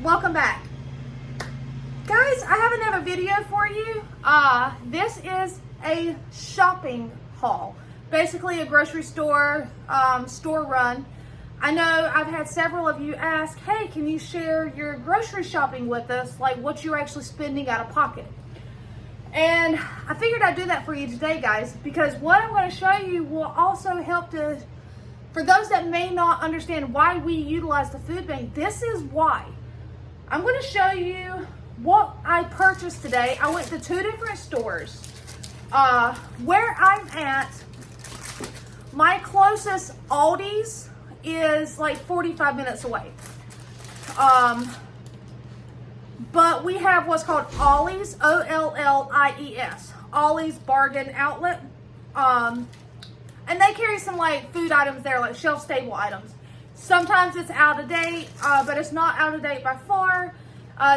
Welcome back. Guys, I have another video for you. This is a shopping haul. Basically a grocery store, store run. I know I've had several of you ask, hey, can you share your grocery shopping with us? Like what you're actually spending out of pocket. And I figured I'd do that for you today, guys, because what I'm going to show you will also help to, for those that may not understand why we utilize the food bank, this is why. I'm going to show you what I purchased today. I went to two different stores. Where I'm at, my closest Aldi's is like 45 minutes away. But we have what's called Ollie's, O-L-L-I-E-S, Ollie's Bargain Outlet. And they carry some like food items there, like shelf stable items. Sometimes it's out of date, but it's not out of date by far.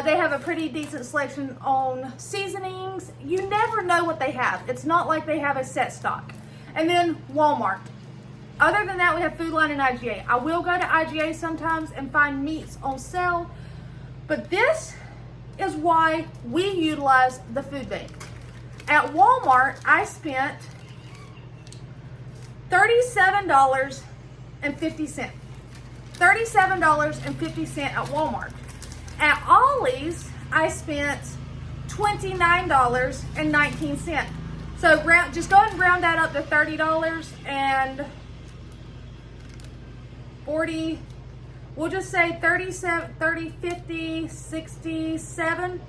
They have a pretty decent selection on seasonings. You never know what they have. It's not like they have a set stock. And then Walmart. Other than that, we have Food Line and IGA. I will go to IGA sometimes and find meats on sale, but this is why we utilize the food bank. At Walmart, I spent $37.50. $37.50 at Walmart. At Ollie's, I spent $29.19. So just go ahead and round that up to $30 and 40. We'll just say 37, 30, 50, 67.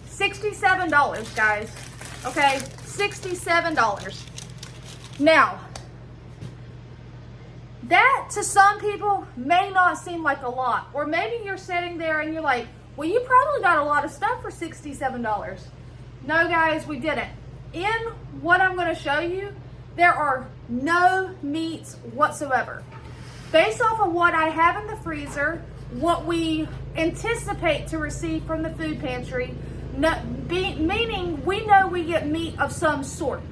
$67, guys. Okay, $67. Now, that to some people may not seem like a lot. Or maybe you're sitting there and you're like, well, you probably got a lot of stuff for $67. No, guys, we didn't. In what I'm going to show you, there are no meats whatsoever. Based off of what I have in the freezer, what we anticipate to receive from the food pantry, meaning we know we get meat of some sort.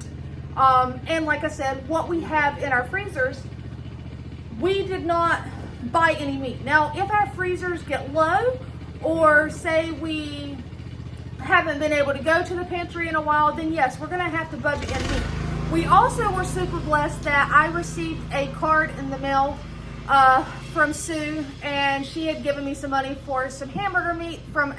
And like I said, what we have in our freezers, we did not buy any meat. Now, if our freezers get low, or say we haven't been able to go to the pantry in a while, then yes, we're gonna have to budget in meat. We also were super blessed that I received a card in the mail from Sue, and she had given me some money for some hamburger meat from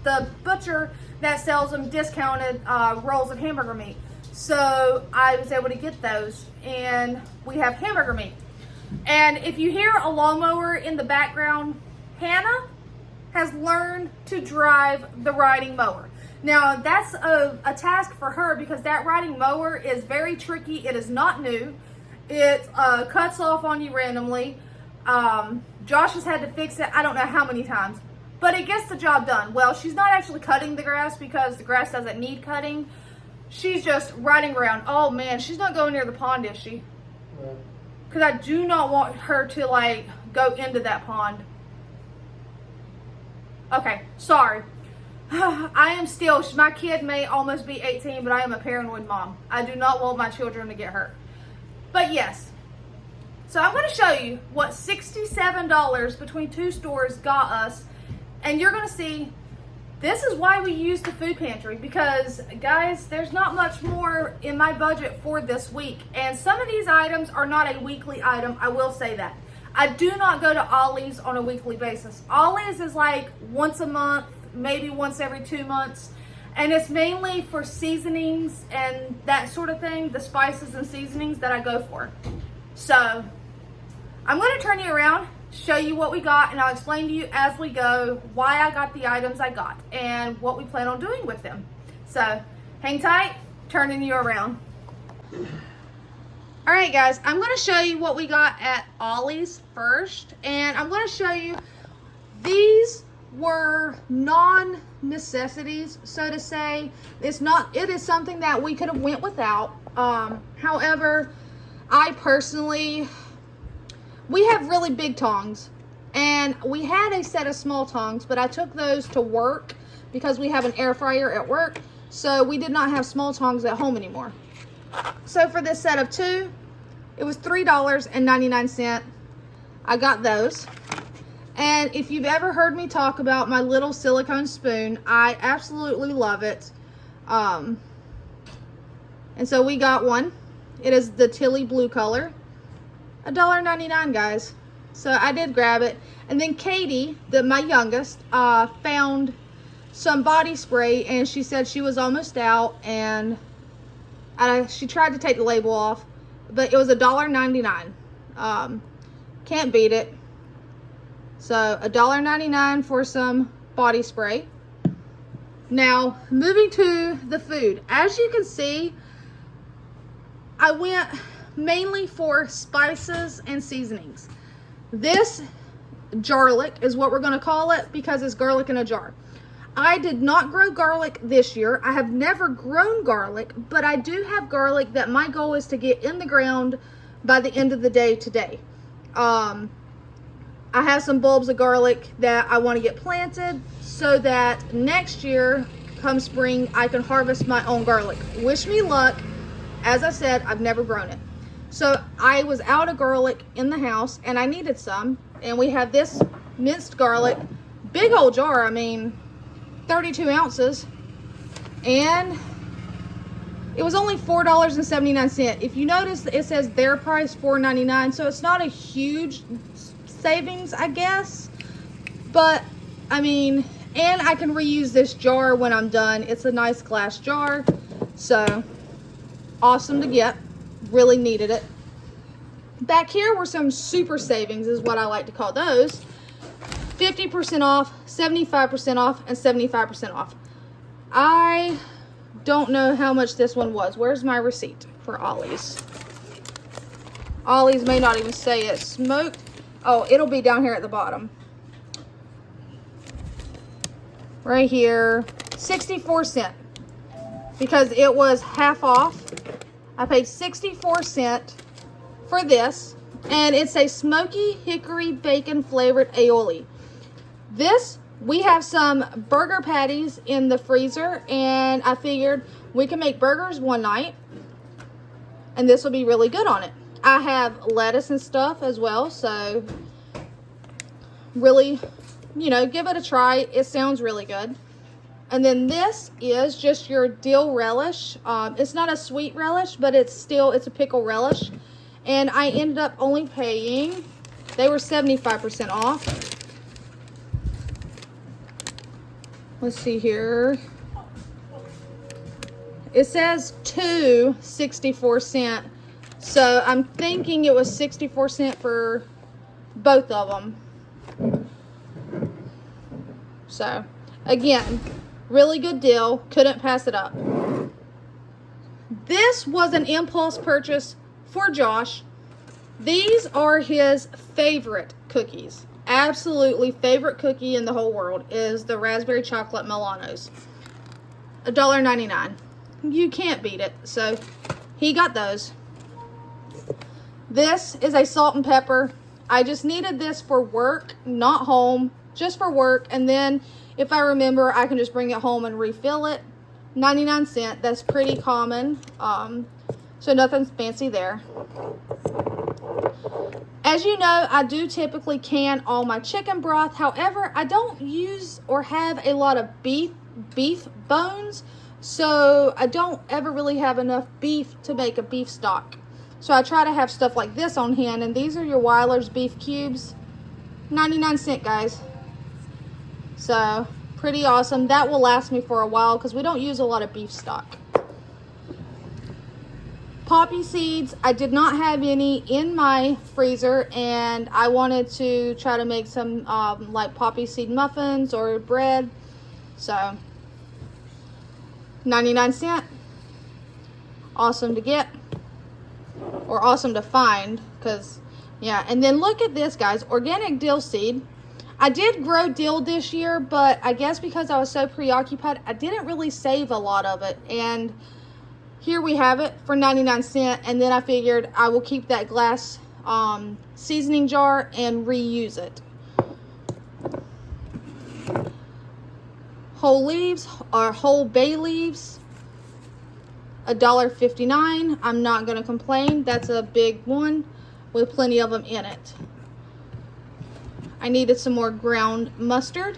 the butcher that sells them discounted rolls of hamburger meat. So I was able to get those, and we have hamburger meat. And if you hear a lawnmower in the background, Hannah has learned to drive the riding mower. Now that's a task for her because that riding mower is very tricky. It is not new. It cuts off on you randomly. Josh has had to fix it I don't know how many times, but it gets the job done. Well, she's not actually cutting the grass because the grass doesn't need cutting. She's just riding around. Oh man, she's not going near the pond, is she? Because I do not want her to like go into that pond. Okay, sorry. I am still, my kid may almost be 18, but I am a paranoid mom. I do not want my children to get hurt. But yes, so I'm going to show you what $67 between two stores got us. And you're going to see, this is why we use the food pantry. Because, guys, there's not much more in my budget for this week. And some of these items are not a weekly item, I will say that. I do not go to Ollie's on a weekly basis. Ollie's is like once a month, maybe once every 2 months. And it's mainly for seasonings and that sort of thing, the spices and seasonings that I go for. So I'm going to turn you around, show you what we got, and I'll explain to you as we go why I got the items I got and what we plan on doing with them. So hang tight, turning you around. All right, guys, I'm going to show you what we got at Ollie's first, and I'm going to show you these were non-necessities, so to say. It is something that we could have went without. However, I personally, we have really big tongs, and we had a set of small tongs, but I took those to work because we have an air fryer at work, so we did not have small tongs at home anymore. So for this set of two, it was $3.99. I got those. And if you've ever heard me talk about my little silicone spoon, I absolutely love it. And so we got one. It is the Tilly blue color. $1.99, guys. So I did grab it. And then Katie, my youngest, found some body spray, and she said she was almost out, and she tried to take the label off, but it was $1.99. Can't beat it. So $1.99 for some body spray. Now, moving to the food. As you can see, I went mainly for spices and seasonings. This garlic is what we're going to call it because it's garlic in a jar. I did not grow garlic this year. I have never grown garlic, but I do have garlic that my goal is to get in the ground by the end of the day today. I have some bulbs of garlic that I want to get planted so that next year, come spring, I can harvest my own garlic. Wish me luck. As I said, I've never grown it. So I was out of garlic in the house and I needed some. And we have this minced garlic, big old jar, I mean, 32 ounces. And it was only $4.79. If you notice, it says their price $4.99, so it's not a huge savings, I guess. But, I mean, and I can reuse this jar when I'm done. It's a nice glass jar, so awesome to get. Really needed it. Back here were some super savings, is what I like to call those. 50% off, 75% off, and 75% off. I don't know how much this one was. Where's my receipt for Ollie's? Ollie's may not even say it. Smoked. Oh, it'll be down here at the bottom. Right here. 64 cents. Because it was half off. I paid 64 cents for this. And it's a smoky hickory bacon flavored aioli. This, we have some burger patties in the freezer, and I figured we can make burgers one night, and this will be really good on it. I have lettuce and stuff as well, so really, you know, give it a try. It sounds really good. And then this is just your dill relish. It's not a sweet relish, but it's a pickle relish. And I ended up only paying, they were 75% off. Let's see here. It says 64 cents. So I'm thinking it was 64 cents for both of them. So again, really good deal. Couldn't pass it up. This was an impulse purchase for Josh. These are his favorite cookies. Absolutely favorite cookie in the whole world is the raspberry chocolate Milanos. $1.99. You can't beat it. So he got those. This is a salt and pepper. I just needed this for work, not home, just for work. And then if I remember, I can just bring it home and refill it. 99 cents. That's pretty common. So nothing fancy there. As you know, I do typically can all my chicken broth. However, I don't use or have a lot of beef bones. So I don't ever really have enough beef to make a beef stock. So I try to have stuff like this on hand. And these are your Weiler's beef cubes. 99 cents, guys. So pretty awesome. That will last me for a while because we don't use a lot of beef stock. Poppy seeds, I did not have any in my freezer, and I wanted to try to make some like poppy seed muffins or bread. So 99 cents. Awesome to get, or awesome to find, because yeah. And then look at this, guys, organic dill seed. I did grow dill this year, but I guess because I was so preoccupied, I didn't really save a lot of it. And here we have it for 99 cents. And then I figured I will keep that glass seasoning jar and reuse it. Whole leaves or whole bay leaves, $1.59. I'm not going to complain. That's a big one with plenty of them in it. I needed some more ground mustard,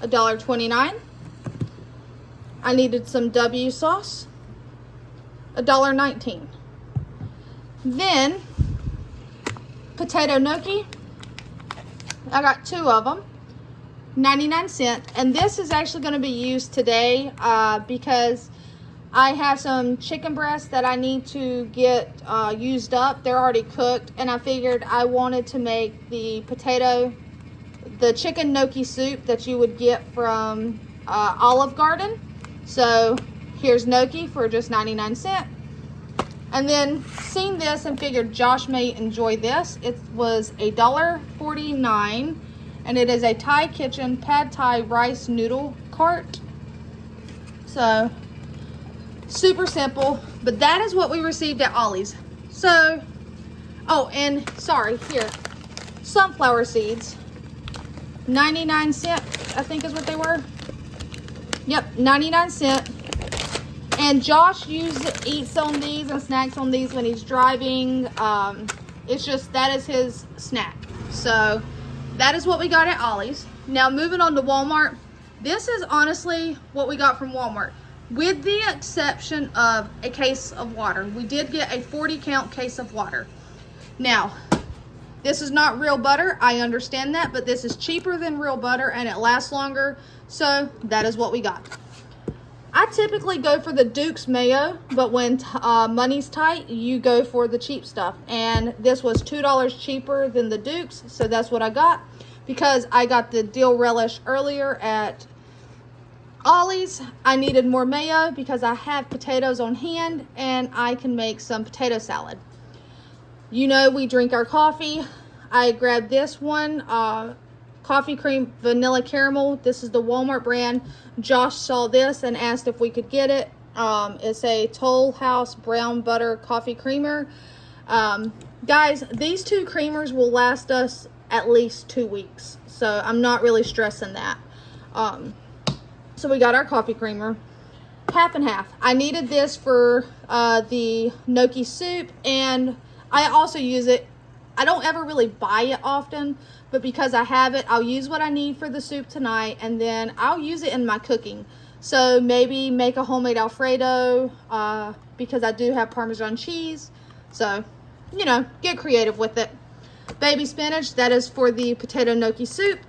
$1.29. I needed some W sauce, $1.19. Then potato gnocchi, I got 2 of them, 99¢. And this is actually going to be used today because I have some chicken breasts that I need to get used up. They're already cooked, and I figured I wanted to make the chicken gnocchi soup that you would get from Olive Garden. So here's gnocchi for just 99¢. And then seen this and figured Josh may enjoy this. It was $1.49, and it is a Thai Kitchen Pad Thai rice noodle cart. So super simple, but that is what we received at Aldi's. So, oh, and sorry, here, sunflower seeds, 99¢, I think is what they were. Yep, 99¢. And Josh eats on these and snacks on these when he's driving. It's just, that is his snack. So that is what we got at Aldi's. Now moving on to Walmart. This is honestly what we got from Walmart, with the exception of a case of water. We did get a 40-count case of water. Now, this is not real butter. I understand that, but this is cheaper than real butter and it lasts longer. So that is what we got. I typically go for the Duke's mayo, but when money's tight, you go for the cheap stuff. And this was $2 cheaper than the Duke's, so that's what I got. Because I got the dill relish earlier at Ollie's, I needed more mayo because I have potatoes on hand and I can make some potato salad. You know, we drink our coffee. I grabbed this one, coffee cream vanilla caramel. This is the Walmart brand. Josh saw this and asked if we could get it. It's a Toll House brown butter coffee creamer. Guys, these 2 creamers will last us at least 2 weeks, so I'm not really stressing that. So we got our coffee creamer, half and half. I needed this for the gnocchi soup, and I also use it. I don't ever really buy it often, but because I have it, I'll use what I need for the soup tonight, and then I'll use it in my cooking. So maybe make a homemade Alfredo because I do have Parmesan cheese. So, you know, get creative with it. Baby spinach, that is for the potato gnocchi soup.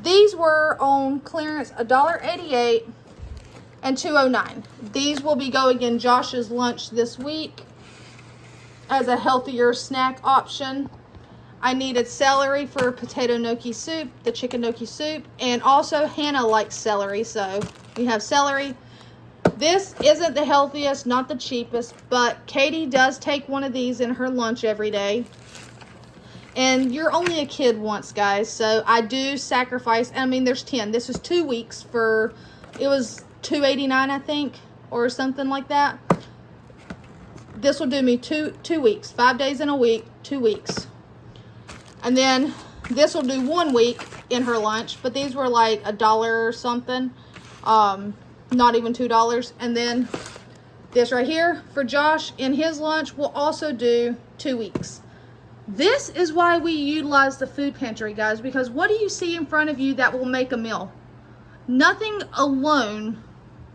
These were on clearance, $1.88 and $2.09. These will be going in Josh's lunch this week as a healthier snack option. I needed celery for potato gnocchi soup, the chicken gnocchi soup, and also Hannah likes celery, so we have celery. This isn't the healthiest, not the cheapest, but Katie does take one of these in her lunch every day. And you're only a kid once, guys, so I do sacrifice. I mean, there's 10. This is 2 weeks for, it was $2.89, I think, or something like that. This will do me two weeks, 5 days in a week, 2 weeks. And then this will do 1 week in her lunch, but these were like $1 or something, not even $2. And then this right here for Josh in his lunch will also do 2 weeks. This is why we utilize the food pantry, guys, because what do you see in front of you that will make a meal? Nothing alone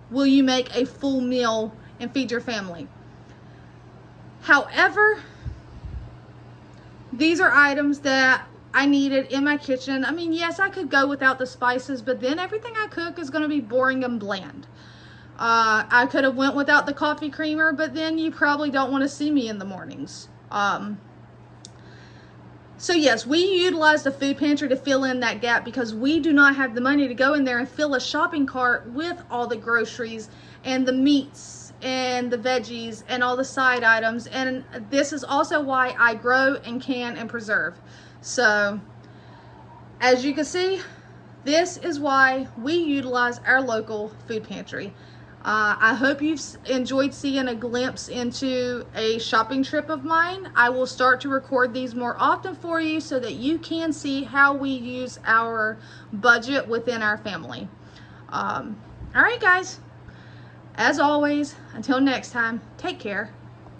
will you make a full meal and feed your family. However, these are items that I needed in my kitchen. I mean, yes, I could go without the spices, but then everything I cook is going to be boring and bland. I could have went without the coffee creamer, but then you probably don't want to see me in the mornings. So yes, we utilize the food pantry to fill in that gap because we do not have the money to go in there and fill a shopping cart with all the groceries and the meats and the veggies and all the side items. And this is also why I grow and can and preserve. So as you can see, this is why we utilize our local food pantry. I hope you've enjoyed seeing a glimpse into a shopping trip of mine. I will start to record these more often for you so that you can see how we use our budget within our family. All right, guys. As always, until next time, take care.